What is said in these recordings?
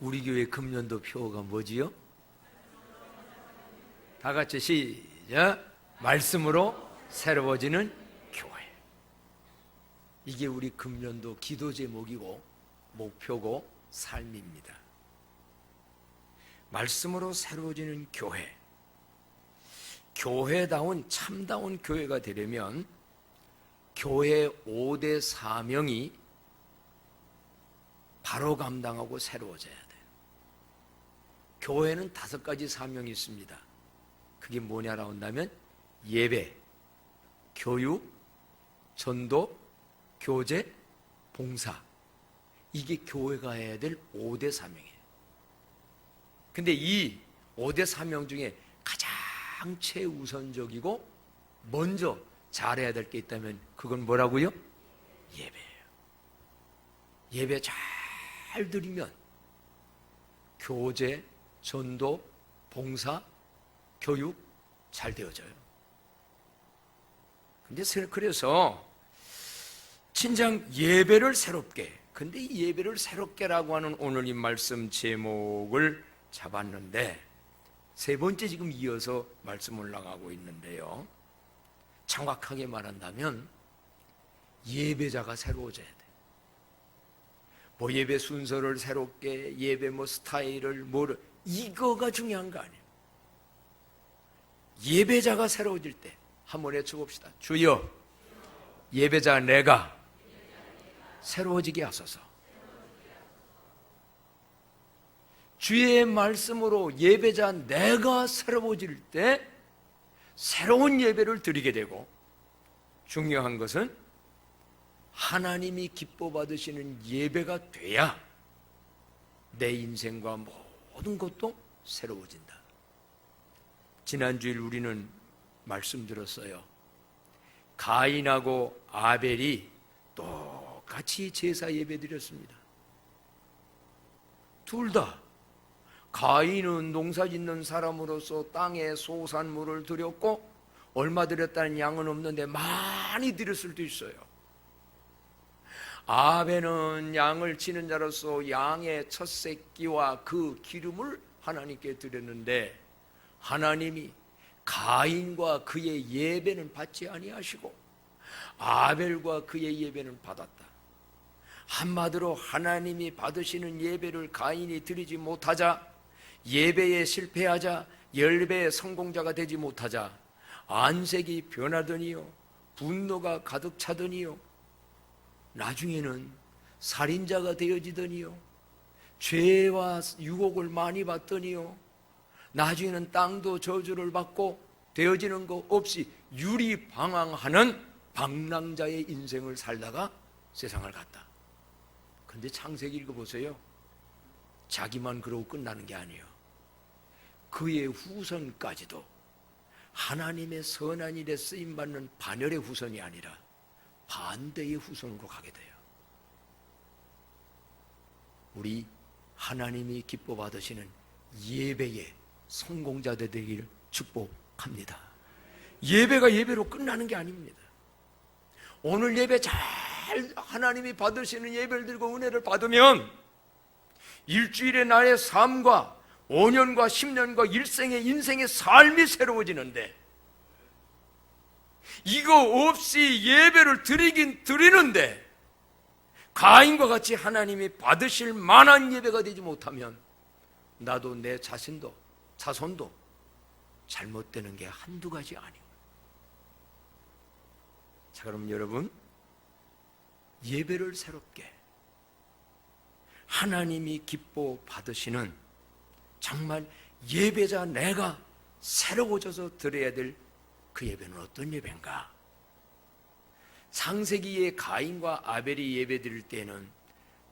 우리 교회 금년도 표어가 뭐지요? 다 같이 시작. 말씀으로 새로워지는 교회. 이게 우리 금년도 기도 제목이고 목표고 삶입니다. 말씀으로 새로워지는 교회. 교회다운 참다운 교회가 되려면 교회 5대 사명이 바로 감당하고 새로워져야 돼요. 교회는 5가지 사명이 있습니다. 그게 뭐냐라고 한다면 예배, 교육, 전도, 교제, 봉사. 이게 교회가 해야 될 5대 사명이에요. 근데 이 5대 사명 중에 가장 최우선적이고 먼저 잘해야 될 게 있다면 그건 뭐라고요? 예배예요. 예배 잘 드리면 교제, 전도, 봉사, 교육 잘 되어져요. 근데 그래서 진정 예배를 새롭게, 근데 이 예배를 새롭게라고 하는 오늘 이 말씀 제목을 잡았는데 3번째 지금 이어서 말씀 올라가고 있는데요. 정확하게 말한다면 예배자가 새로워져야 돼. 뭐 예배 순서를 새롭게, 예배 뭐 스타일을 뭐를, 이거가 중요한 거 아니에요. 예배자가 새로워질 때 한번 외쳐봅시다. 주여, 예배자 내가 새로워지게 하소서. 주의 말씀으로 예배자 내가 새로워질 때 새로운 예배를 드리게 되고, 중요한 것은 하나님이 기뻐 받으시는 예배가 돼야 내 인생과 모든 것도 새로워진다. 지난주일 우리는 말씀 들었어요. 가인하고 아벨이 똑같이 제사 예배 드렸습니다. 둘 다 가인은 농사 짓는 사람으로서 땅에 소산물을 드렸고 얼마 드렸다는 양은 없는데 많이 드렸을 수도 있어요. 아벨은 양을 치는 자로서 양의 첫 새끼와 그 기름을 하나님께 드렸는데 하나님이 가인과 그의 예배는 받지 아니하시고 아벨과 그의 예배는 받았다. 한마디로 하나님이 받으시는 예배를 가인이 드리지 못하자, 예배에 실패하자, 열배의 성공자가 되지 못하자 안색이 변하더니요, 분노가 가득 차더니요, 나중에는 살인자가 되어지더니요, 죄와 유혹을 많이 받더니요, 나중에는 땅도 저주를 받고 되어지는 거 없이 유리방황하는 방랑자의 인생을 살다가 세상을 갔다. 근데 창세기 읽어보세요. 자기만 그러고 끝나는 게 아니에요. 그의 후손까지도 하나님의 선한 일에 쓰임받는 반열의 후손이 아니라 반대의 후손으로 가게 돼요. 우리 하나님이 기뻐 받으시는 예배의 성공자들 되기를 축복합니다. 예배가 예배로 끝나는 게 아닙니다. 오늘 예배 잘 하나님이 받으시는 예배를 드리고 은혜를 받으면 일주일의 나의 삶과 5년과 10년과 일생의 인생의 삶이 새로워지는데, 이거 없이 예배를 드리긴 드리는데 가인과 같이 하나님이 받으실 만한 예배가 되지 못하면 나도 내 자신도 자손도 잘못되는 게 한두 가지 아니에요. 자, 그럼 여러분, 예배를 새롭게 하나님이 기뻐 받으시는 정말 예배자 내가 새로워져서 드려야 될 그 예배는 어떤 예배인가? 창세기에 가인과 아벨이 예배 드릴 때는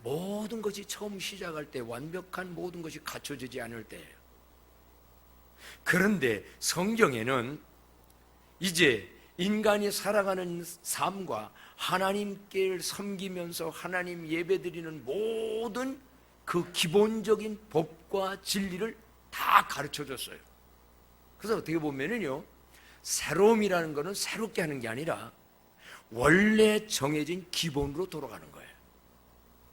모든 것이 처음 시작할 때 완벽한 모든 것이 갖춰지지 않을 때예요. 그런데 성경에는 이제 인간이 살아가는 삶과 하나님께 섬기면서 하나님 예배드리는 모든 그 기본적인 법과 진리를 다 가르쳐줬어요. 그래서 어떻게 보면은요, 새로움이라는 것은 새롭게 하는 게 아니라 원래 정해진 기본으로 돌아가는 거예요.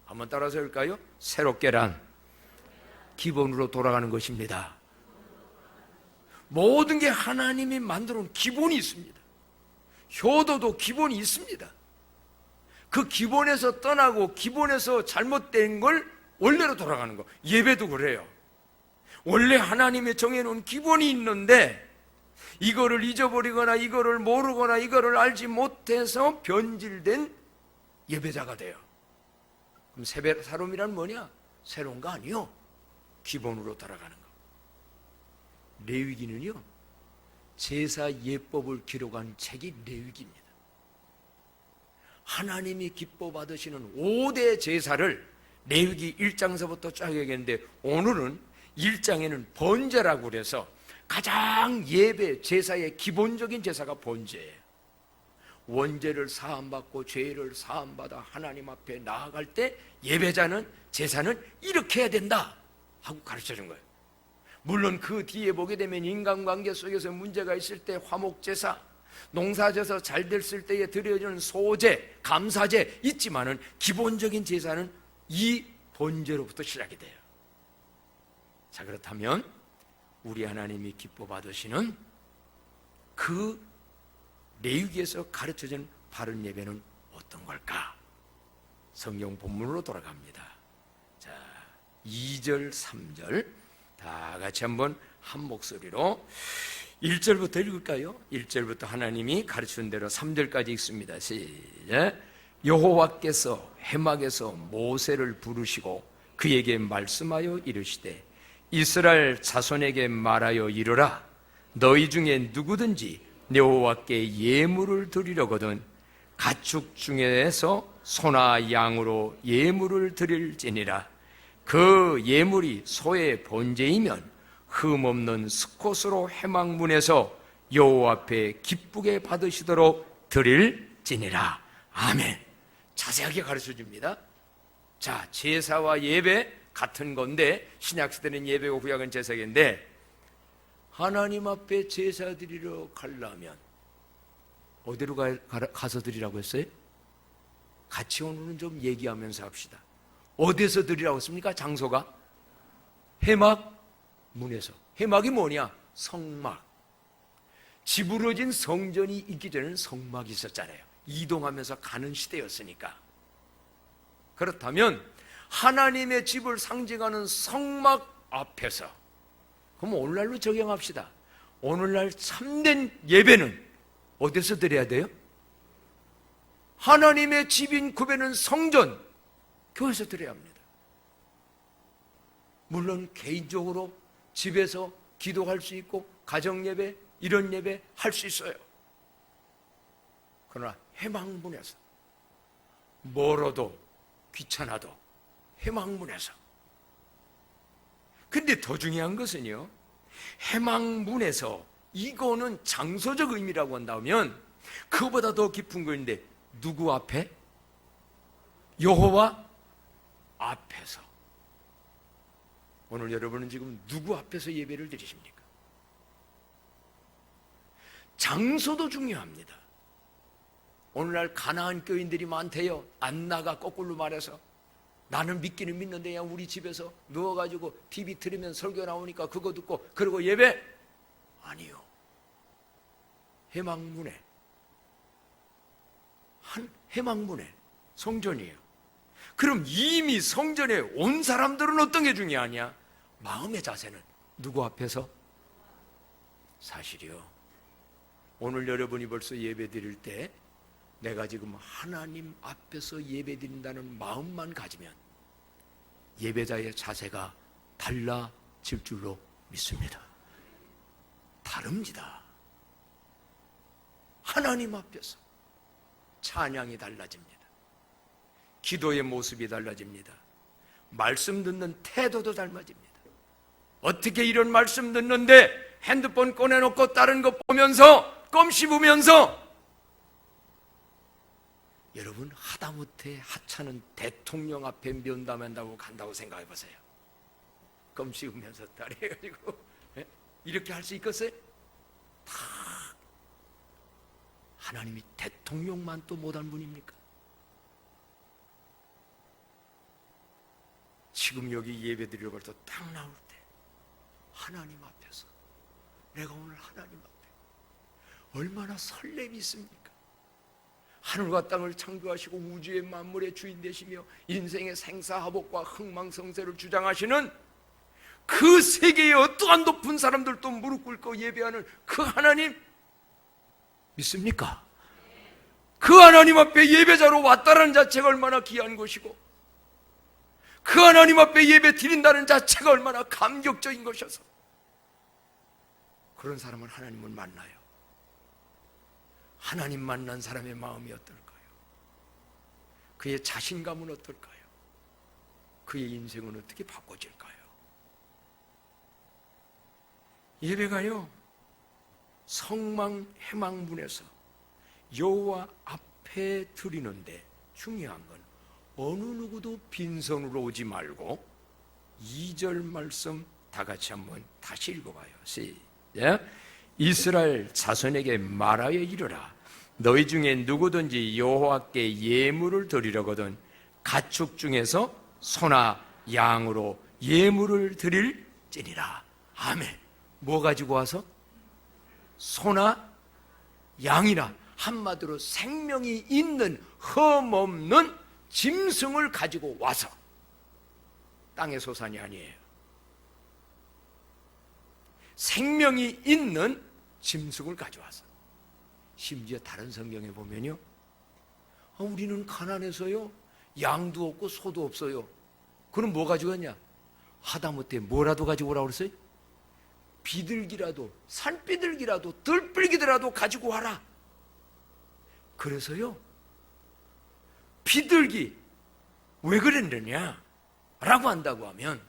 한번 따라서 할까요? 새롭게란 기본으로 돌아가는 것입니다. 모든 게 하나님이 만들어 놓은 기본이 있습니다. 효도도 기본이 있습니다. 그 기본에서 떠나고 기본에서 잘못된 걸 원래로 돌아가는 거. 예배도 그래요. 원래 하나님이 정해놓은 기본이 있는데 이거를 잊어버리거나 이거를 모르거나 이거를 알지 못해서 변질된 예배자가 돼요. 그럼 새롬이란 뭐냐? 새로운 거 아니요. 기본으로 돌아가는 거. 레위기는요, 제사 예법을 기록한 책이 레위기입니다. 하나님이 기뻐 받으시는 5대 제사를 레위기 1장서부터 쫙 얘기했는데, 오늘은 1장에는 번제라고 그래서 가장 예배 제사의 기본적인 제사가 번제예요. 원죄를 사함받고 죄를 사함받아 하나님 앞에 나아갈 때 예배자는, 제사는 이렇게 해야 된다 하고 가르쳐준 거예요. 물론 그 뒤에 보게 되면 인간관계 속에서 문제가 있을 때 화목제사, 농사져서 잘 됐을 때에 드려지는 소제, 감사제 있지만은 기본적인 제사는 이 번제로부터 시작이 돼요. 자, 그렇다면 우리 하나님이 기뻐 받으시는 그 레위기에서 가르쳐진 바른 예배는 어떤 걸까? 성경 본문으로 돌아갑니다. 자, 2절, 3절 다 같이 한번 한 목소리로 1절부터 읽을까요? 1절부터 하나님이 가르치는 대로 3절까지 읽습니다. 시작. 여호와께서 해막에서 모세를 부르시고 그에게 말씀하여 이르시되 이스라엘 자손에게 말하여 이르라. 너희 중에 누구든지 여호와께 예물을 드리려거든 가축 중에서 소나 양으로 예물을 드릴지니라. 그 예물이 소의 번제이면 흠없는 수컷으로 회막문에서 여호와 앞에 기쁘게 받으시도록 드릴지니라. 아멘. 자세하게 가르쳐줍니다. 자, 제사와 예배 같은 건데, 신약시대는 예배고 구약은 제사인데, 하나님 앞에 제사 드리러 가려면 어디로 가서 드리라고 했어요? 같이 오늘은 좀 얘기하면서 합시다. 어디에서 드리라고 했습니까? 장소가? 회막 문에서. 회막이 뭐냐? 성막. 지부러진 성전이 있기 전에는 성막이 있었잖아요. 이동하면서 가는 시대였으니까. 그렇다면 하나님의 집을 상징하는 성막 앞에서, 그럼 오늘날로 적용합시다. 오늘날 참된 예배는 어디서 드려야 돼요? 하나님의 집인 구배는 성전, 교회에서 드려야 합니다. 물론 개인적으로 집에서 기도할 수 있고 가정예배, 이런 예배 할 수 있어요. 그러나 회막문에서, 멀어도 귀찮아도 회막문에서. 근데 더 중요한 것은요, 회막문에서, 이거는 장소적 의미라고 한다면 그거보다 더 깊은 거인데, 누구 앞에? 여호와 앞에서. 오늘 여러분은 지금 누구 앞에서 예배를 드리십니까? 장소도 중요합니다. 오늘날 가나안 교인들이 많대요. 안 나가, 거꾸로 말해서. 나는 믿기는 믿는데 그냥 우리 집에서 누워가지고 TV 틀으면 설교 나오니까 그거 듣고 그러고 예배? 아니요. 회막문에, 한 회막문에 성전이에요. 그럼 이미 성전에 온 사람들은 어떤 게 중요하냐? 마음의 자세는 누구 앞에서? 사실이요, 오늘 여러분이 벌써 예배 드릴 때 내가 지금 하나님 앞에서 예배 드린다는 마음만 가지면 예배자의 자세가 달라질 줄로 믿습니다. 다릅니다. 하나님 앞에서 찬양이 달라집니다. 기도의 모습이 달라집니다. 말씀 듣는 태도도 달라집니다. 어떻게 이런 말씀 듣는데 핸드폰 꺼내놓고 다른 거 보면서 껌 씹으면서, 여러분 하다못해 하찮은 대통령 앞에 면담한다고 간다고 생각해 보세요. 껌 씹으면서 다리 해가지고 이렇게 할 수 있겠어요? 다 하나님이 대통령만 또 못한 분입니까? 지금 여기 예배 드리러 가서 딱 나올 때 하나님 앞에서 내가 오늘 하나님 앞에 얼마나 설렘이 있습니까? 하늘과 땅을 창조하시고 우주의 만물의 주인 되시며 인생의 생사화복과 흥망성쇠를 주장하시는 그 세계의 어떠한 높은 사람들도 무릎 꿇고 예배하는 그 하나님 믿습니까? 그 하나님 앞에 예배자로 왔다는 자체가 얼마나 귀한 것이고 그 하나님 앞에 예배 드린다는 자체가 얼마나 감격적인 것이어서 그런 사람은 하나님을 만나요. 하나님 만난 사람의 마음이 어떨까요? 그의 자신감은 어떨까요? 그의 인생은 어떻게 바꿔질까요? 예배가요 성망해망문에서 여호와 앞에 드리는데 중요한 건 어느 누구도 빈손으로 오지 말고 2절 말씀 다 같이 한번 다시 읽어봐요. 시작. 이스라엘 자손에게 말하여 이르라. 너희 중에 누구든지 여호와께 예물을 드리려거든 가축 중에서 소나 양으로 예물을 드릴지니라. 아멘. 뭐 가지고 와서? 소나 양이나 한마디로 생명이 있는 흠없는 짐승을 가지고 와서 땅의 소산이 아니에요. 생명이 있는 짐승을 가져와서 심지어 다른 성경에 보면요 우리는 가난해서요 양도 없고 소도 없어요. 그럼 뭐 가지고 왔냐? 하다못해 뭐라도 가지고 오라고 그랬어요? 비둘기라도 산비둘기라도 들불기더라도 가지고 와라. 그래서요 비둘기 왜 그랬느냐 라고 한다고 하면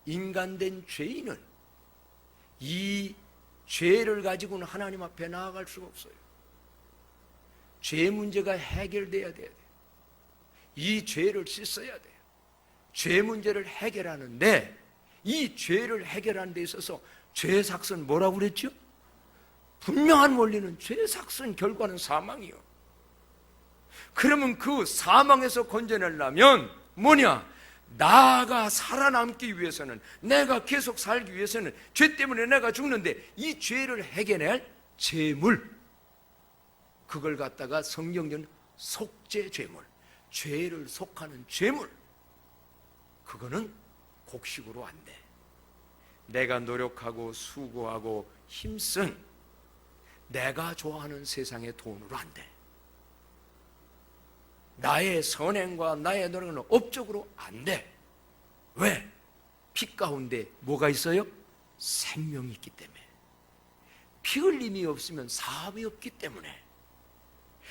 인간된 죄인은 이 죄를 가지고는 하나님 앞에 나아갈 수가 없어요. 죄 문제가 해결돼야 돼요. 이 죄를 씻어야 돼요. 죄 문제를 해결하는데 이 죄를 해결하는 데 있어서 죄의 삭은 뭐라고 그랬죠? 분명한 원리는 죄의 삭은 결과는 사망이요. 그러면 그 사망에서 건져내려면 뭐냐? 나가 살아남기 위해서는 내가 계속 살기 위해서는 죄 때문에 내가 죽는데 이 죄를 해결할 제물 그걸 갖다가 성경전 속죄 제물 죄를 속하는 제물 그거는 곡식으로 안 돼. 내가 노력하고 수고하고 힘쓴 내가 좋아하는 세상의 돈으로 안 돼. 나의 선행과 나의 노력은 업적으로 안 돼. 왜? 피 가운데 뭐가 있어요? 생명이 있기 때문에. 피 흘림이 없으면 사함이 없기 때문에.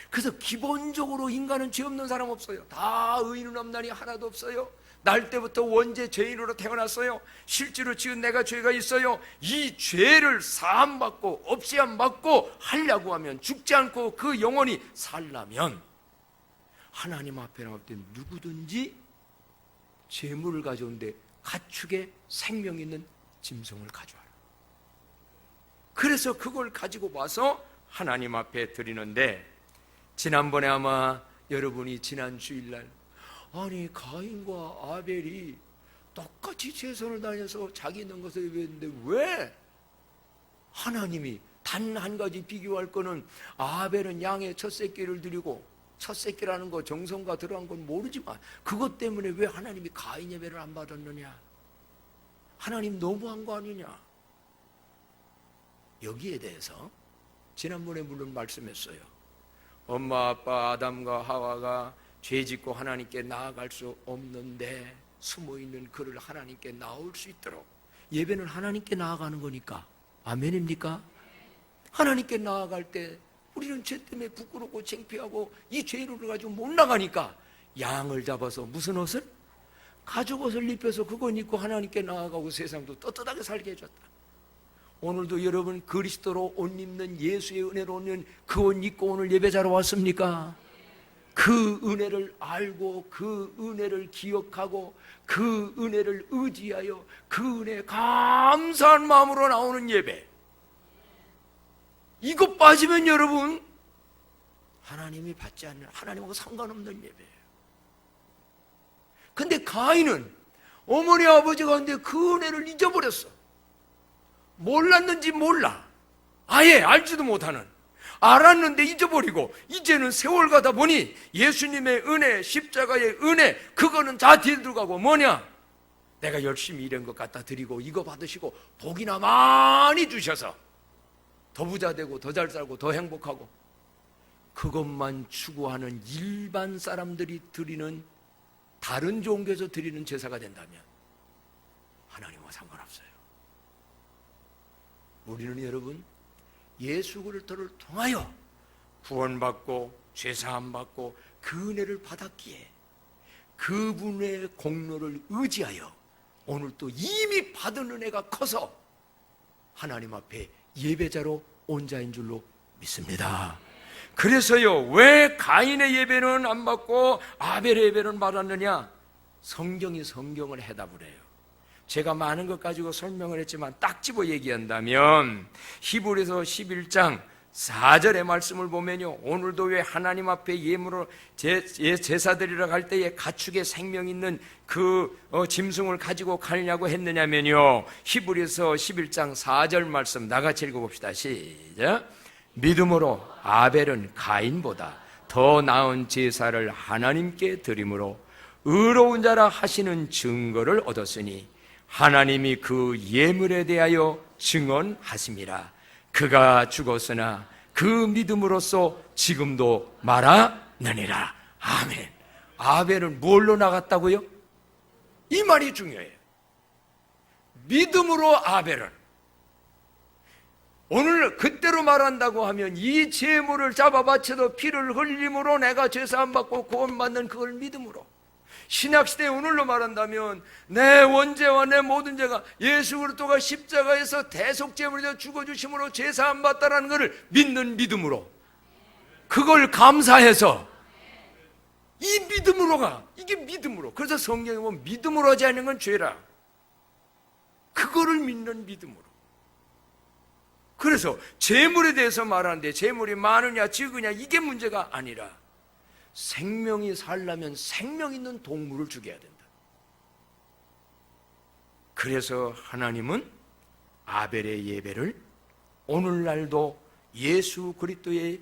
그래서 기본적으로 인간은 죄 없는 사람 없어요. 다 의인은 없나니 하나도 없어요. 날 때부터 원죄 죄인으로 태어났어요. 실제로 지금 내가 죄가 있어요. 이 죄를 사함받고 없애함받고 하려고 하면 죽지 않고 그 영혼이 살려면 하나님 앞에 나올 때 누구든지 재물을 가져오는데 가축의 생명 있는 짐승을 가져와라. 그래서 그걸 가지고 와서 하나님 앞에 드리는데 지난번에 아마 여러분이 지난 주일날 아니 가인과 아벨이 똑같이 최선을 다해서 자기 있는 것을 예배했는데 왜 하나님이 단 한 가지 비교할 거는 아벨은 양의 첫 새끼를 드리고 첫 새끼라는 거 정성과 들어간 건 모르지만 그것 때문에 왜 하나님이 가인 예배를 안 받았느냐? 하나님 너무한 거 아니냐? 여기에 대해서 지난번에 물론 말씀했어요. 엄마 아빠 아담과 하와가 죄짓고 하나님께 나아갈 수 없는데 숨어있는 그를 하나님께 나올 수 있도록 예배는 하나님께 나아가는 거니까 아멘입니까? 하나님께 나아갈 때 우리는 죄 때문에 부끄럽고 창피하고 이 죄를 가지고 못 나가니까 양을 잡아서 무슨 옷을? 가죽 옷을 입혀서 그건 입고 하나님께 나아가고 세상도 떳떳하게 살게 해줬다. 오늘도 여러분 그리스도로 옷 입는 예수의 은혜로 오는 그 옷 입고 오늘 예배자로 왔습니까? 그 은혜를 알고 그 은혜를 기억하고 그 은혜를 의지하여 그 은혜에 감사한 마음으로 나오는 예배. 이거 빠지면 여러분 하나님이 받지 않는 하나님하고 상관없는 예배예요. 근데 가인은 어머니 아버지가 근데 그 은혜를 잊어버렸어. 몰랐는지 몰라. 아예 알지도 못하는. 알았는데 잊어버리고 이제는 세월 가다 보니 예수님의 은혜, 십자가의 은혜, 그거는 다 뒤에 들어가고 뭐냐? 내가 열심히 일한 것 갖다 드리고 이거 받으시고 복이나 많이 주셔서 더 부자 되고 더 잘 살고 더 행복하고, 그것만 추구하는 일반 사람들이 드리는, 다른 종교에서 드리는 제사가 된다면 하나님과 상관없어요. 우리는 여러분 예수 그리스도를 통하여 구원받고 죄사함 받고 그 은혜를 받았기에 그분의 공로를 의지하여 오늘 또 이미 받은 은혜가 커서 하나님 앞에 예배자로 온 자인 줄로 믿습니다. 그래서요, 왜 가인의 예배는 안 받고 아벨의 예배는 받았느냐? 성경이 성경을 해답을 해요. 제가 많은 것 가지고 설명을 했지만 딱 집어 얘기한다면 히브리서 11장 4절의 말씀을 보면요, 오늘도 왜 하나님 앞에 예물을 제사드리러 갈 때에 가축의 생명 있는 그 짐승을 가지고 가느냐고 했느냐면요, 히브리서 11장 4절 말씀 나같이 읽어봅시다. 시작. 믿음으로 아벨은 가인보다 더 나은 제사를 하나님께 드림으로 의로운 자라 하시는 증거를 얻었으니 하나님이 그 예물에 대하여 증언하심이라. 그가 죽었으나 그 믿음으로써 지금도 말하느니라. 아멘. 아벨은 뭘로 나갔다고요? 이 말이 중요해요. 믿음으로 아벨은, 오늘 그때로 말한다고 하면 이 제물을 잡아 바쳐도 피를 흘림으로 내가 죄사함 받고 구원받는 그걸 믿음으로, 신약시대 오늘로 말한다면 내 원죄와 내 모든 죄가 예수 그리스도가 십자가에서 대속제물이 되어 죽어주심으로 죄사함 받다라는 것을 믿는 믿음으로, 그걸 감사해서 이 믿음으로가, 이게 믿음으로. 그래서 성경에 보면 믿음으로 하지 않는 건 죄라, 그거를 믿는 믿음으로. 그래서 재물에 대해서 말하는데 재물이 많으냐 적으냐 이게 문제가 아니라 생명이 살려면 생명 있는 동물을 죽여야 된다. 그래서 하나님은 아벨의 예배를 오늘날도 예수 그리스도의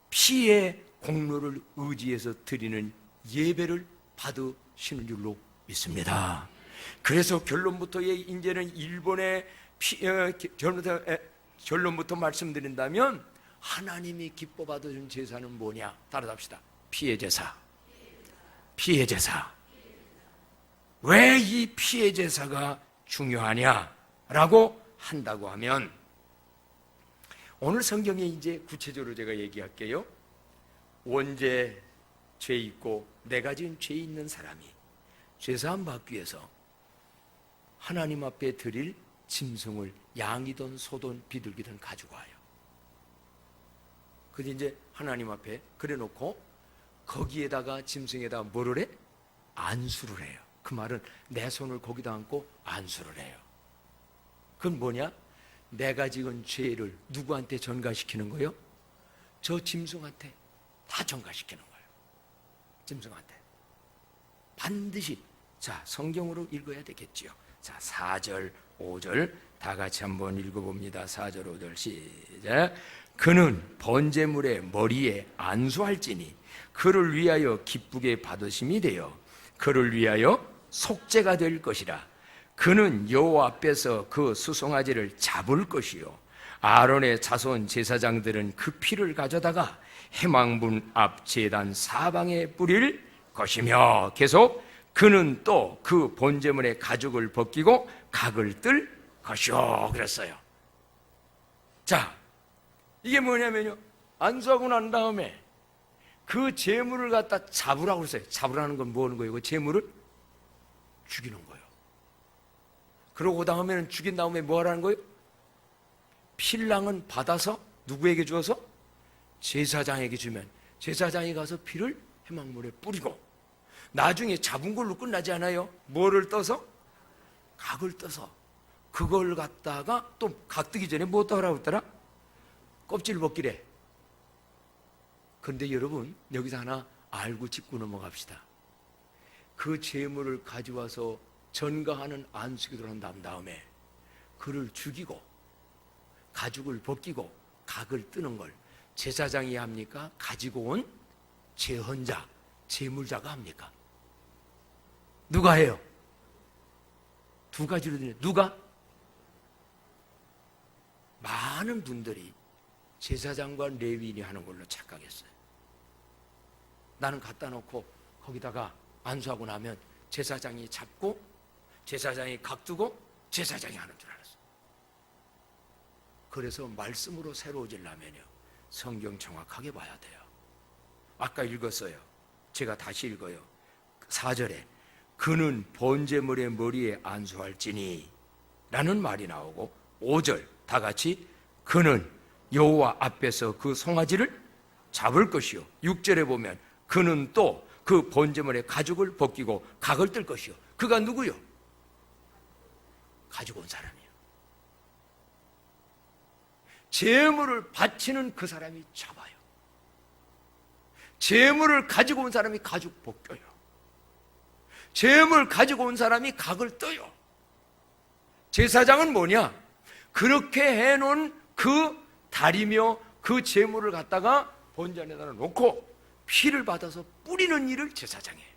피의 공로를 의지해서 드리는 예배를 받으시는 줄로 믿습니다. 그래서 결론부터의 이제는 일본의 결론부터 말씀드린다면 하나님이 기뻐 받으신 제사는 뭐냐? 따라합시다. 피의 제사. 피의 제사. 왜 이 피의 제사가 중요하냐라고 한다고 하면, 오늘 성경에 이제 구체적으로 제가 얘기할게요. 원죄, 죄 있고 내가 지은 죄 있는 사람이 죄사함 받기 위해서 하나님 앞에 드릴 짐승을 양이든 소든 비둘기든 가지고 와요. 그래서 이제 하나님 앞에 그래놓고 거기에다가 짐승에다가 뭐를 해? 안수를 해요. 그 말은 내 손을 거기다 얹고 안수를 해요. 그건 뭐냐? 내가 지은 죄를 누구한테 전가시키는 거예요? 저 짐승한테 다 전가시키는 거예요. 짐승한테 반드시. 자, 성경으로 읽어야 되겠지요. 자, 4절 5절 다 같이 한번 읽어봅니다. 4절 5절 시작. 그는 번제물의 머리에 안수할지니 그를 위하여 기쁘게 받으심이 되어 그를 위하여 속죄가 될 것이라. 그는 여호와 앞에서 그 수송아지를 잡을 것이요 아론의 자손 제사장들은 그 피를 가져다가 해망문 앞 제단 사방에 뿌릴 것이며, 계속 그는 또 그 번제물의 가죽을 벗기고 각을 뜰 것이요 그랬어요. 자, 이게 뭐냐면요, 안수하고 난 다음에 그 제물을 갖다 잡으라고 그랬어요. 잡으라는 건 뭐 하는 거예요? 그 제물을 죽이는 거예요. 그러고 그 다음에는 죽인 다음에 뭐 하라는 거예요? 필랑은 받아서 누구에게 주어서? 제사장에게 주면 제사장이 가서 피를 해망물에 뿌리고, 나중에 잡은 걸로 끝나지 않아요. 뭐를 떠서? 각을 떠서 그걸 갖다가 또 각 뜨기 전에 뭐 떠라고 했더라? 껍질 벗기래. 그런데 여러분, 여기서 하나 알고 짚고 넘어갑시다. 그 제물을 가져와서 전가하는 안수기도를 한 다음에 그를 죽이고 가죽을 벗기고 각을 뜨는 걸 제사장이 합니까? 가지고 온 제헌자, 제물자가 합니까? 누가 해요? 두 가지로 되네. 누가? 많은 분들이 제사장과 레위인이 하는 걸로 착각했어요. 나는 갖다 놓고 거기다가 안수하고 나면 제사장이 잡고 제사장이 각두고 제사장이 하는 줄 알았어요. 그래서 말씀으로 새로워지려면요, 성경 정확하게 봐야 돼요. 아까 읽었어요. 제가 다시 읽어요. 4절에 그는 번제물의 머리에 안수할지니 라는 말이 나오고, 5절 다 같이 그는 여호와 앞에서 그 송아지를 잡을 것이요, 6절에 보면 그는 또 그 번제물의 가죽을 벗기고 각을 뜰 것이요. 그가 누구요? 가지고 온 사람이요. 제물을 바치는 그 사람이 잡아요. 제물을 가지고 온 사람이 가죽 벗겨요. 제물 가지고 온 사람이 각을 떠요. 제사장은 뭐냐? 그렇게 해놓은 그 다리며 그 제물을 갖다가 번제안에다 놓고 피를 받아서 뿌리는 일을 제사장이 해요.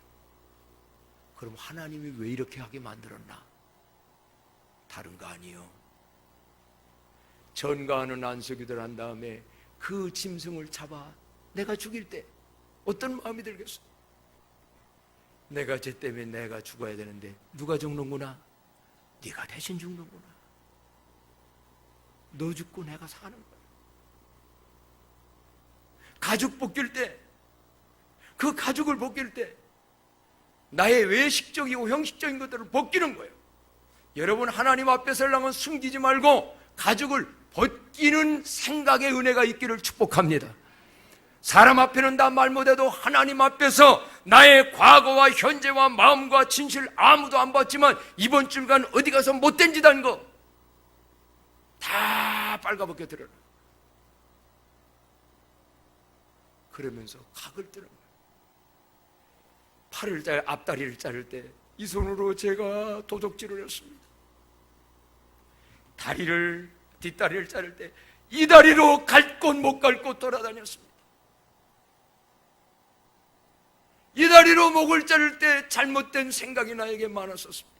그럼 하나님이 왜 이렇게 하게 만들었나? 다른 거 아니에요. 전가하는 안수기도를 한 다음에 그 짐승을 잡아 내가 죽일 때 어떤 마음이 들겠어? 내가 쟤 때문에 내가 죽어야 되는데 누가 죽는구나? 네가 대신 죽는구나. 너 죽고 내가 사는 거야. 가죽 벗길 때, 그 가죽을 벗길 때 나의 외식적이고 형식적인 것들을 벗기는 거예요. 여러분, 하나님 앞에 서려면 숨기지 말고 가죽을 벗기는 생각의 은혜가 있기를 축복합니다. 사람 앞에는 다 말 못해도 하나님 앞에서 나의 과거와 현재와 마음과 진실 아무도 안 봤지만 이번 주간 어디 가서 못된 짓 한 거 다 빨가벗겨 드러나. 그러면서 각을 뜨는 거예요. 팔을 앞다리를 자를 때 이 손으로 제가 도적질을 했습니다. 뒷다리를 자를 때 이 다리로 갈 곳 못 갈 곳 돌아다녔습니다. 이 다리로 목을 자를 때 잘못된 생각이 나에게 많았었습니다.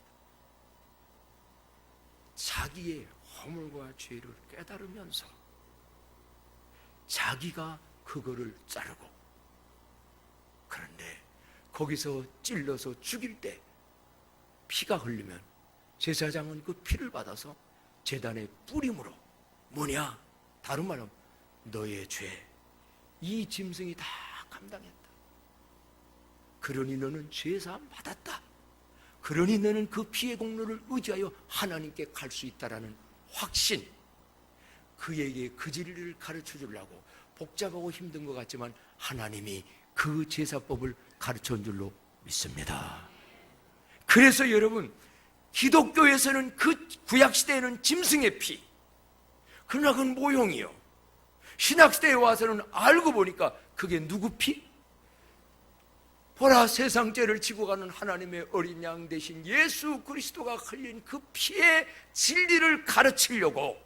자기의 허물과 죄를 깨달으면서 자기가 그거를 자르고, 그런데 거기서 찔러서 죽일 때 피가 흘리면 제사장은 그 피를 받아서 제단에 뿌림으로 뭐냐? 다른 말로 너의 죄, 이 짐승이 다 감당했다. 그러니 너는 죄사함 받았다. 그러니 너는 그 피의 공로를 의지하여 하나님께 갈 수 있다라는 확신, 그에게 그 진리를 가르쳐 주려고 복잡하고 힘든 것 같지만 하나님이 그 제사법을 가르쳐 준 줄로 믿습니다. 그래서 여러분, 기독교에서는 그 구약시대에는 짐승의 피, 그러나 그건 모형이요. 신학시대에 와서는 알고 보니까 그게 누구 피? 보라, 세상 죄를 지고 가는 하나님의 어린 양 대신 예수 그리스도가 흘린 그 피의 진리를 가르치려고,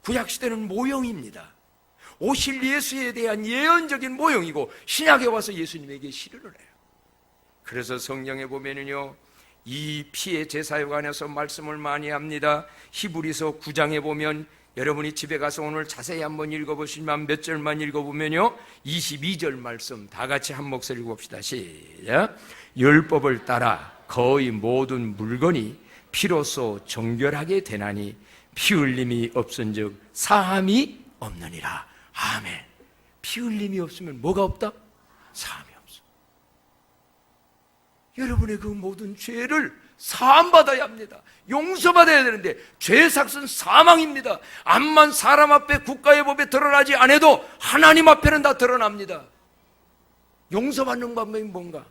구약시대는 모형입니다. 오실 예수에 대한 예언적인 모형이고 신약에 와서 예수님에게 실현을 해요. 그래서 성경에 보면은요, 이 피의 제사에 관해서 말씀을 많이 합니다. 히브리서 9장에 보면, 여러분이 집에 가서 오늘 자세히 한번 읽어보시면 몇 절만 읽어보면요, 22절 말씀 다 같이 한 목소리 읽어봅시다. 시작. 율법을 따라 거의 모든 물건이 피로써 정결하게 되나니 피 흘림이 없은즉 사함이 없느니라. 아멘. 피 흘림이 없으면 뭐가 없다? 사함이 없어. 여러분의 그 모든 죄를 사함받아야 합니다. 용서받아야 되는데 죄삭은 사망입니다. 암만 사람 앞에 국가의 법에 드러나지 않아도 하나님 앞에는 다 드러납니다. 용서받는 방법이 뭔가?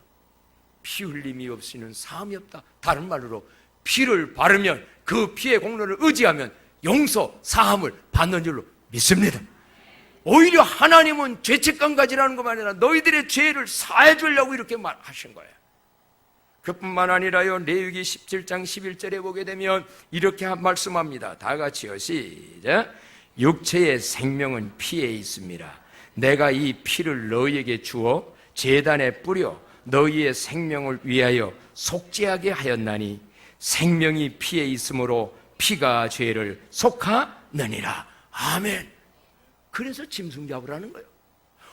피 흘림이 없이는 사함이 없다. 다른 말로 피를 바르면, 그 피의 공로를 의지하면 용서, 사함을 받는 줄로 믿습니다. 오히려 하나님은 죄책감 가지라는 것만 아니라 너희들의 죄를 사해 주려고 이렇게 말하신 거예요. 그뿐만 아니라요, 레위기 17장 11절에 보게 되면 이렇게 말씀합니다. 다 같이요, 시작. 육체의 생명은 피에 있습니다. 내가 이 피를 너희에게 주어 제단에 뿌려 너희의 생명을 위하여 속죄하게 하였나니 생명이 피에 있으므로 피가 죄를 속하느니라. 아멘. 그래서 짐승 잡으라는 거예요.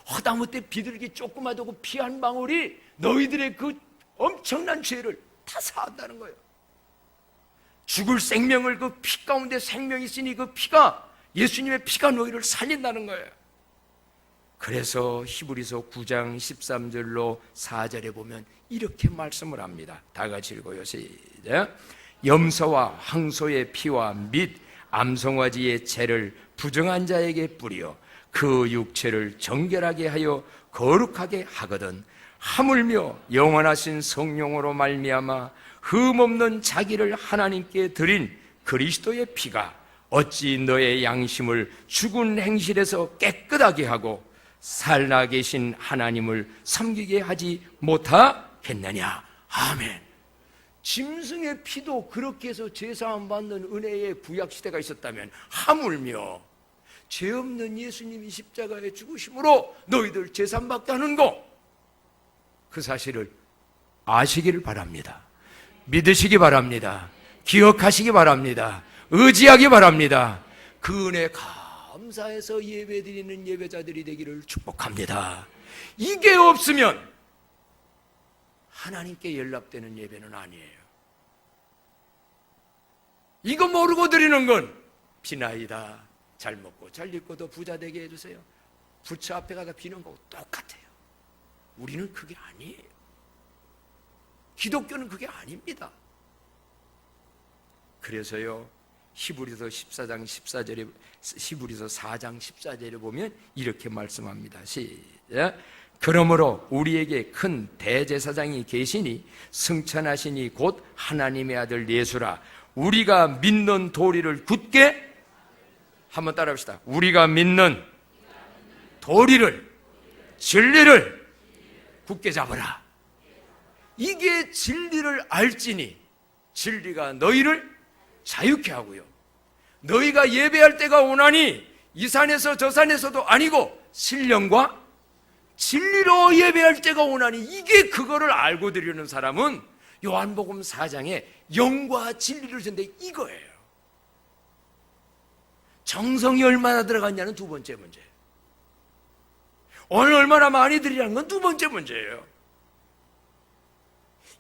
하다못해 비둘기 조그마하고 피 한 방울이 너희들의 그 엄청난 죄를 다 사한다는 거예요. 죽을 생명을 그 피 가운데 생명이 있으니 그 피가, 예수님의 피가 너희를 살린다는 거예요. 그래서 히브리서 9장 13절로 4절에 보면 이렇게 말씀을 합니다. 다 같이 읽어요. 시작. 염소와 항소의 피와 및 암송아지의 채를 부정한 자에게 뿌려 그 육체를 정결하게 하여 거룩하게 하거든 하물며 영원하신 성령으로 말미암아 흠없는 자기를 하나님께 드린 그리스도의 피가 어찌 너의 양심을 죽은 행실에서 깨끗하게 하고 살아계신 하나님을 섬기게 하지 못하겠느냐. 아멘. 짐승의 피도 그렇게 해서 제사함 받는 은혜의 구약시대가 있었다면 하물며 죄 없는 예수님이 십자가에 죽으심으로 너희들 제사함 받게 하는 거, 그 사실을 아시기를 바랍니다. 믿으시기 바랍니다. 기억하시기 바랍니다. 의지하기 바랍니다. 그 은혜 감사해서 예배드리는 예배자들이 되기를 축복합니다. 이게 없으면 하나님께 연락되는 예배는 아니에요. 이거 모르고 드리는 건 비나이다. 잘 먹고 잘 입고도 부자 되게 해주세요. 부처 앞에 가서 비는 거하고 똑같아요. 우리는 그게 아니에요. 기독교는 그게 아닙니다. 그래서요, 히브리서 14장 14절에, 히브리서 4장 14절에 보면 이렇게 말씀합니다. 시작. 그러므로 우리에게 큰 대제사장이 계시니 승천하시니 곧 하나님의 아들 예수라. 우리가 믿는 도리를 굳게, 한번 따라합시다. 우리가 믿는 도리를, 진리를 굳게 잡으라. 이게 진리를 알지니 진리가 너희를 자유케 하고요, 너희가 예배할 때가 오나니 이 산에서 저 산에서도 아니고 신령과 진리로 예배할 때가 오나니, 이게 그거를 알고 드리는 사람은 요한복음 4장에 영과 진리를 전데 이거예요. 정성이 얼마나 들어갔냐는 두 번째 문제예요. 오늘 얼마나 많이 드리라는 건 두 번째 문제예요.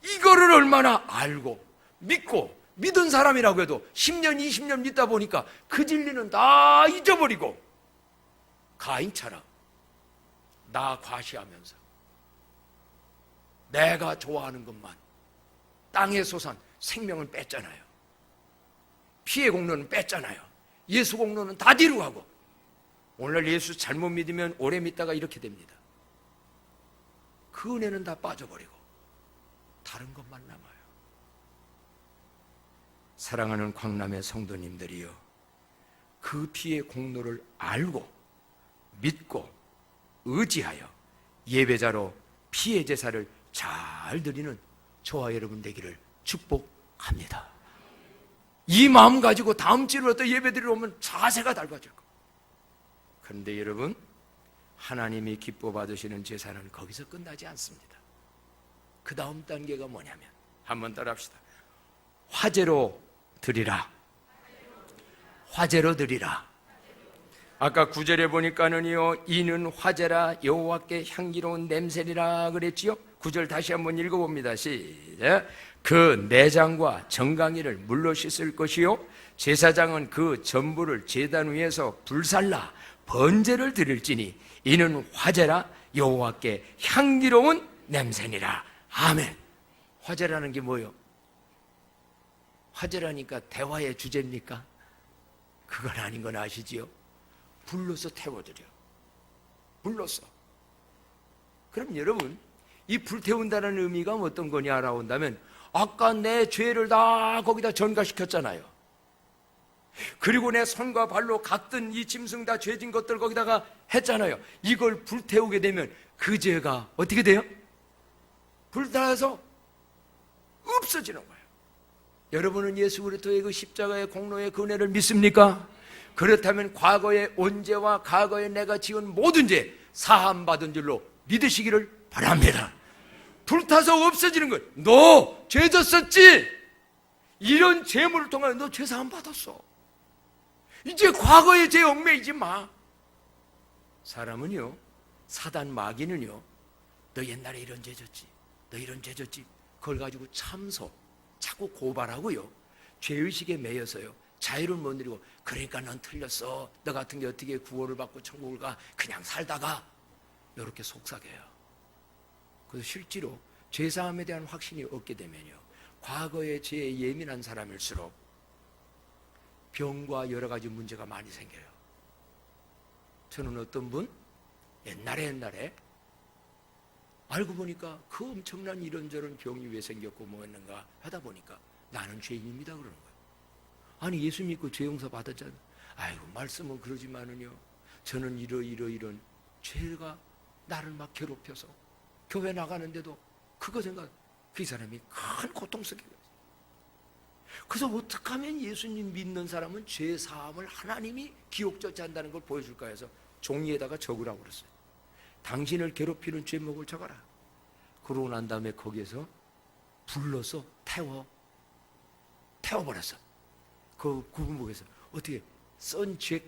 이거를 얼마나 알고 믿고, 믿은 사람이라고 해도 10년 20년 믿다 보니까 그 진리는 다 잊어버리고 가인처럼 나 과시하면서 내가 좋아하는 것만, 땅의 소산 생명을 뺐잖아요. 피의 공로는 뺐잖아요. 예수 공로는 다 뒤로 가고, 오늘 예수 잘못 믿으면 오래 믿다가 이렇게 됩니다. 그 은혜는 다 빠져버리고 다른 것만 남아요. 사랑하는 광남의 성도님들이요, 그 피의 공로를 알고 믿고 의지하여 예배자로 피의 제사를 잘 드리는 저와 여러분 되기를 축복합니다. 이 마음 가지고 다음 주로 또 예배 드리러 오면 자세가 달라질 거예요. 그런데 여러분, 하나님이 기뻐 받으시는 제사는 거기서 끝나지 않습니다. 그 다음 단계가 뭐냐면, 한번 따라합시다. 화제로 드리라. 화제로 드리라. 아까 9절에 보니까는요, 이는 화제라 여호와께 향기로운 냄새리라 그랬지요. 9절 다시 한번 읽어봅니다. 시작. 그 내장과 정강이를 물로 씻을 것이요, 제사장은 그 전부를 제단 위에서 불살라 번제를 드릴지니 이는 화제라 여호와께 향기로운 냄새니라. 아멘. 화제라는 게 뭐예요? 화제라니까 대화의 주제입니까? 그건 아닌 건 아시지요? 불로서 태워드려. 불로서. 그럼 여러분, 이 불태운다는 의미가 어떤 거냐 알아온다면, 아까 내 죄를 다 거기다 전가시켰잖아요. 그리고 내 손과 발로 갔던 이 짐승 다 죄진 것들 거기다가 했잖아요. 이걸 불태우게 되면 그 죄가 어떻게 돼요? 불타서 없어지는 거예요. 여러분은 예수 그리스도의 그 십자가의 공로의 그 은혜를 믿습니까? 그렇다면 과거의 언제와 과거에 내가 지은 모든 죄 사함받은 줄로 믿으시기를 바랍니다. 불타서 없어지는 거예요. 너 죄 졌었지? 이런 죄물을 통하여 너 죄 사함 받았어. 이제 과거의 죄 얽매이지 마. 사람은요, 사단 마귀는요, 너 옛날에 이런 죄 졌지, 너 이런 죄 졌지, 그걸 가지고 자꾸 고발하고요, 죄의식에 매여서요 자유를 못 누리고, 그러니까 넌 틀렸어, 너 같은 게 어떻게 구원을 받고 천국을 가, 그냥 살다가 이렇게 속삭여요. 그래서 실제로 죄사함에 대한 확신이 없게 되면요, 과거의 죄에 예민한 사람일수록 병과 여러 가지 문제가 많이 생겨요. 저는 어떤 분 옛날에 알고 보니까 그 엄청난 이런저런 병이 왜 생겼고 뭐였는가 하다 보니까 나는 죄인입니다 그러는 거예요. 아니 예수 믿고 죄 용서 받았잖아요. 아이고 말씀은 그러지만은요, 저는 이런 죄가 나를 막 괴롭혀서 교회 나가는데도 그거 생각, 그 사람이 큰 고통 속에 있어요. 그래서 어떻게 하면 예수님 믿는 사람은 죄 사함을 하나님이 기억조차 한다는 걸 보여줄까 해서 종이에다가 적으라고 그랬어요. 당신을 괴롭히는 죄목을 적어라. 그러고 난 다음에 거기에서 불러서 태워버렸어. 그 구분복에서 어떻게 쓴 죄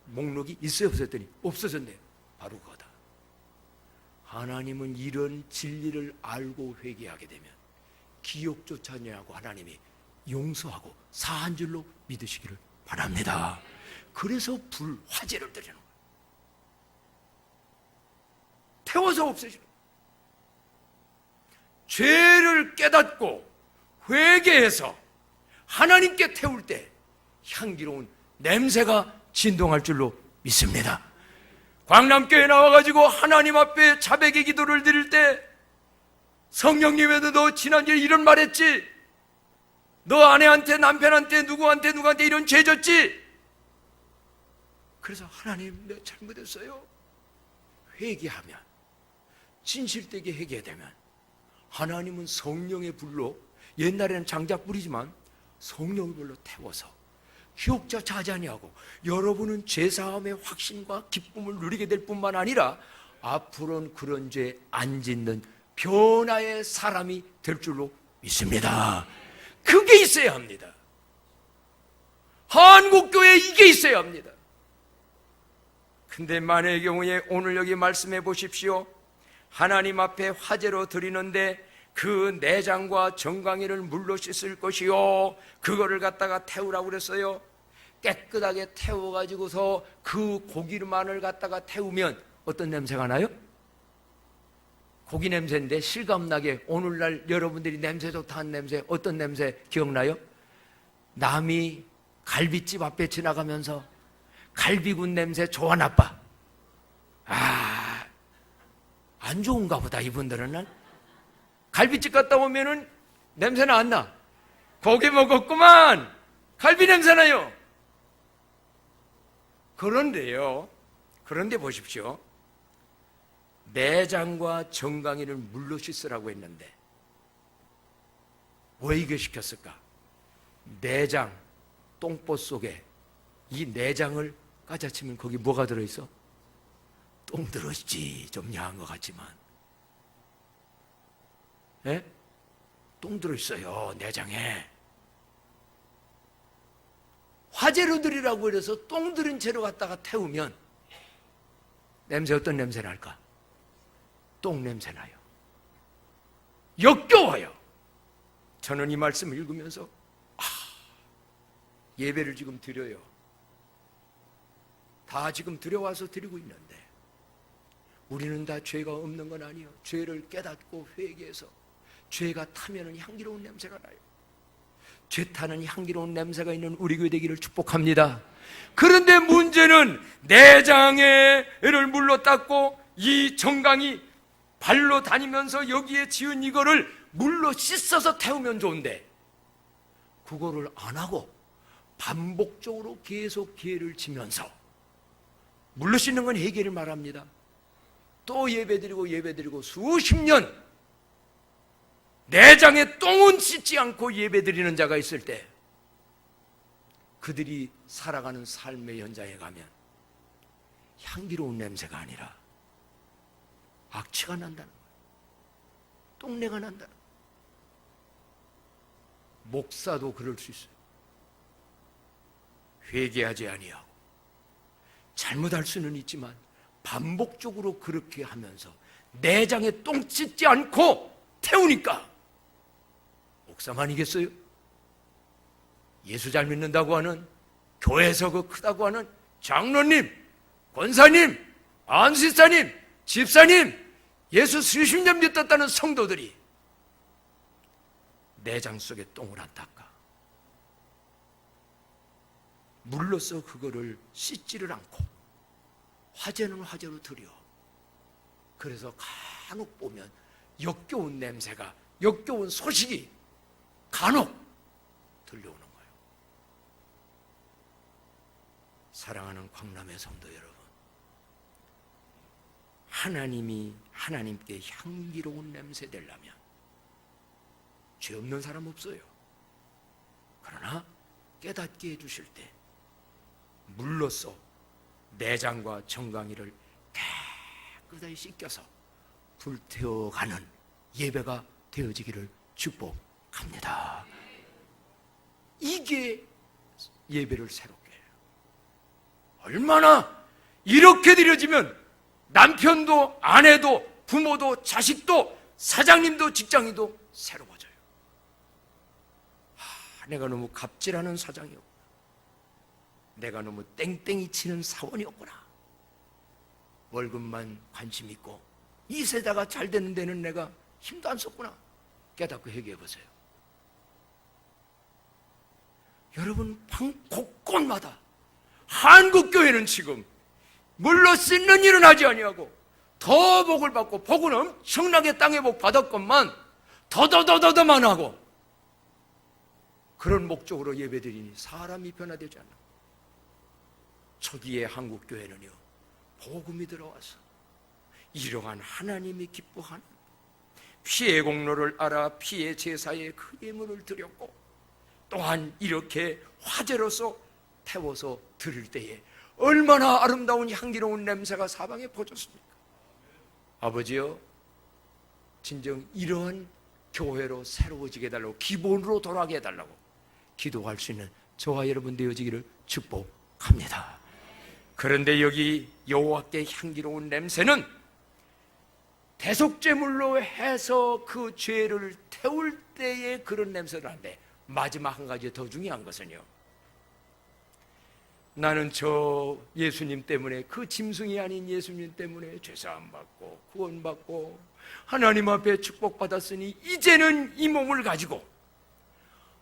목록이 있어요 없었더니 없어졌네요. 바로 그거다. 하나님은 이런 진리를 알고 회개하게 되면 기억조차 하냐고 하나님이 용서하고 사한 줄로 믿으시기를 바랍니다. 그래서 화제를 드리는 거예요. 태워서 없애시는 거예요. 죄를 깨닫고 회개해서 하나님께 태울 때 향기로운 냄새가 진동할 줄로 믿습니다. 광남교회 나와가지고 하나님 앞에 자백의 기도를 드릴 때 성령님에도 너 지난주에 이런 말 했지? 너 아내한테 남편한테 누구한테 이런 죄 졌지? 그래서 하나님 내가 잘못했어요. 회개하면, 진실되게 회개되면 하나님은 성령의 불로, 옛날에는 장작불이지만 성령의 불로 태워서 기억조차 하지 아니하고 여러분은 죄사함의 확신과 기쁨을 누리게 될 뿐만 아니라 앞으로는 그런 죄 안 짓는 변화의 사람이 될 줄로 믿습니다. 그게 있어야 합니다. 한국교회에 이게 있어야 합니다. 근데 만약의 경우에 오늘 여기 말씀해 보십시오. 하나님 앞에 화제로 드리는데 그 내장과 정강이를 물로 씻을 것이요, 그거를 갖다가 태우라고 그랬어요. 깨끗하게 태워가지고서 그 고기만을 갖다가 태우면 어떤 냄새가 나요? 고기 냄새인데 실감나게 오늘날 여러분들이 냄새 좋다는 냄새, 어떤 냄새 기억나요? 남이 갈비집 앞에 지나가면서 갈비군 냄새 좋아 나빠? 안 좋은가 보다. 이분들은 갈비집 갔다 오면은 냄새는 안 나. 고기 먹었구만, 갈비 냄새 나요. 그런데 보십시오. 내장과 정강이를 물로 씻으라고 했는데 왜 이거 시켰을까? 내장, 똥보 속에 이 내장을 까자치면 거기 뭐가 들어있어? 똥 들어있지. 좀 야한 것 같지만, 예? 똥 들어있어요 내장에. 화재로 드리라고 그래서 똥 들은 채로 갖다가 태우면 냄새, 어떤 냄새 날까? 똥 냄새 나요. 역겨워요. 저는 이 말씀을 읽으면서 예배를 지금 드려요. 다 지금 들여와서 드리고 있는데 우리는 다 죄가 없는 건 아니에요. 죄를 깨닫고 회개해서 죄가 타면은 향기로운 냄새가 나요. 죄 타는 향기로운 냄새가 있는 우리 교회 되기를 축복합니다. 그런데 문제는 내장을 물로 닦고 이 정강이 발로 다니면서 여기에 지은 이거를 물로 씻어서 태우면 좋은데 그거를 안 하고 반복적으로 계속 기회를 지면서, 물로 씻는 건 회개를 말합니다. 또 예배드리고 수십 년 내장에 똥은 씻지 않고 예배드리는 자가 있을 때 그들이 살아가는 삶의 현장에 가면 향기로운 냄새가 아니라 악취가 난다는 거예요. 똥내가 난다는 거예요. 목사도 그럴 수 있어요. 회개하지 아니하고 잘못할 수는 있지만 반복적으로 그렇게 하면서 내장에 똥 찢지 않고 태우니까 목사만이겠어요? 예수 잘 믿는다고 하는, 교회에서 그 크다고 하는 장로님, 권사님, 안수사님, 집사님, 예수 수십 년 믿었다는 성도들이 내장 속에 똥을 안 닦아. 물로써 그거를 씻지를 않고 화제는 화제로 드려. 그래서 간혹 보면 역겨운 냄새가, 역겨운 소식이 간혹 들려오는 거예요. 사랑하는 광남의 성도 여러분, 하나님이 하나님께 향기로운 냄새 되려면 죄 없는 사람 없어요. 그러나 깨닫게 해주실 때 물로써 내장과 정강이를 깨끗하게 씻겨서 불태워가는 예배가 되어지기를 축복합니다. 이게 예배를 새롭게 해요. 얼마나 이렇게 드려지면 남편도 아내도 부모도 자식도 사장님도 직장인도 새로워져요. 내가 너무 갑질하는 사장이었구나. 내가 너무 땡땡이 치는 사원이었구나. 월급만 관심 있고 이 세자가 잘 되는 데는 내가 힘도 안 썼구나. 깨닫고 회개해 보세요. 여러분, 방 곳곳마다 한국교회는 지금 물로 씻는 일은 하지 아니하고 더 복을 받고, 복은 엄청나게 땅에 복 받았건만 더더더더더만 하고 그런 목적으로 예배드리니 사람이 변화되지 않나. 초기에 한국교회는요, 복음이 들어와서 이러한 하나님이 기뻐하는 피의 공로를 알아 피의 제사에 그 예물을 드렸고, 또한 이렇게 화제로서 태워서 드릴 때에 얼마나 아름다운 향기로운 냄새가 사방에 퍼졌습니까? 아버지요, 진정 이러한 교회로 새로워지게 해달라고, 기본으로 돌아가게 해달라고 기도할 수 있는 저와 여러분 되어지기를 축복합니다. 그런데 여기 여호와께 향기로운 냄새는 대속제물로 해서 그 죄를 태울 때의 그런 냄새를 하는데, 마지막 한 가지 더 중요한 것은요, 나는 저 예수님 때문에, 그 짐승이 아닌 예수님 때문에 죄사함 받고 구원받고 하나님 앞에 축복받았으니 이제는 이 몸을 가지고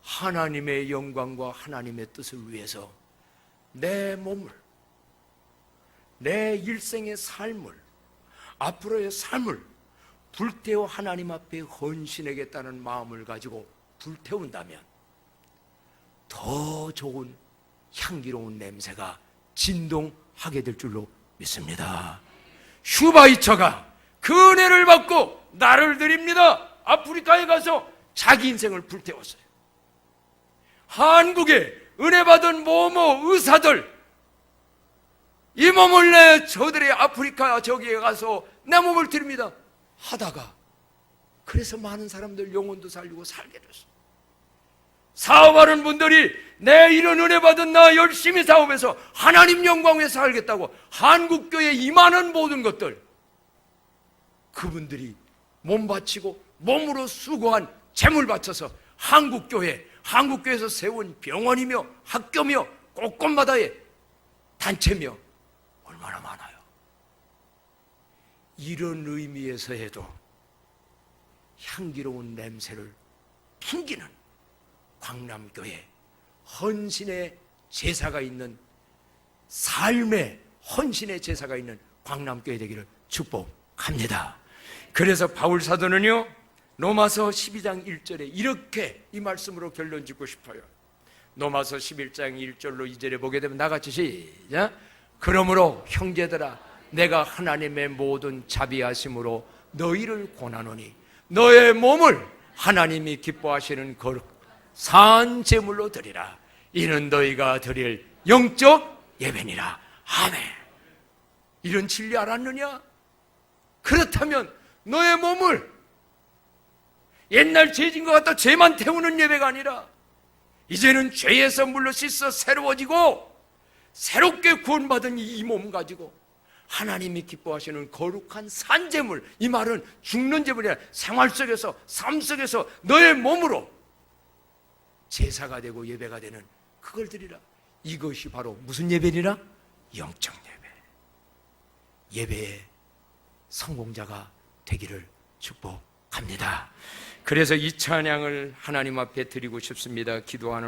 하나님의 영광과 하나님의 뜻을 위해서 내 몸을, 내 일생의 삶을, 앞으로의 삶을 불태워 하나님 앞에 헌신하겠다는 마음을 가지고 불태운다면 더 좋은 향기로운 냄새가 진동하게 될 줄로 믿습니다. 슈바이처가 그 은혜를 받고 나를 드립니다. 아프리카에 가서 자기 인생을 불태웠어요. 한국에 은혜 받은 모모 의사들, 이 몸을 내 저들의 아프리카 저기에 가서 내 몸을 드립니다 하다가, 그래서 많은 사람들 영혼도 살리고 살게 됐어요. 사업하는 분들이 내 이런 은혜 받은 나 열심히 사업해서 하나님 영광 위해서 살겠다고 한국교회에 임하는 모든 것들, 그분들이 몸 바치고 몸으로 수고한 재물 바쳐서 한국교회에서 세운 병원이며 학교며 곳곳마다의 단체며 얼마나 많아요. 이런 의미에서 해도 향기로운 냄새를 풍기는 광남교회, 헌신의 제사가 있는, 삶의 헌신의 제사가 있는 광남교회 되기를 축복합니다. 그래서 바울 사도는요, 로마서 12장 1절에 이렇게 이 말씀으로 결론 짓고 싶어요. 로마서 11장 1절로 2절에 보게 되면 나같이 시작. 그러므로 형제들아, 내가 하나님의 모든 자비하심으로 너희를 권하노니 너의 몸을 하나님이 기뻐하시는 거룩한 제물로 드리라. 이는 너희가 드릴 영적 예배니라. 아멘. 이런 진리 알았느냐? 그렇다면 너의 몸을 옛날 죄진 것 같다 죄만 태우는 예배가 아니라 이제는 죄에서 물로 씻어 새로워지고 새롭게 구원받은 이 몸 가지고 하나님이 기뻐하시는 거룩한 산제물, 이 말은 죽는 제물이 아니라 생활 속에서, 삶 속에서 너의 몸으로 제사가 되고 예배가 되는 그걸 드리라. 이것이 바로 무슨 예배니라? 영적 예배. 예배의 성공자가 되기를 축복합니다. 그래서 이 찬양을 하나님 앞에 드리고 싶습니다. 기도하는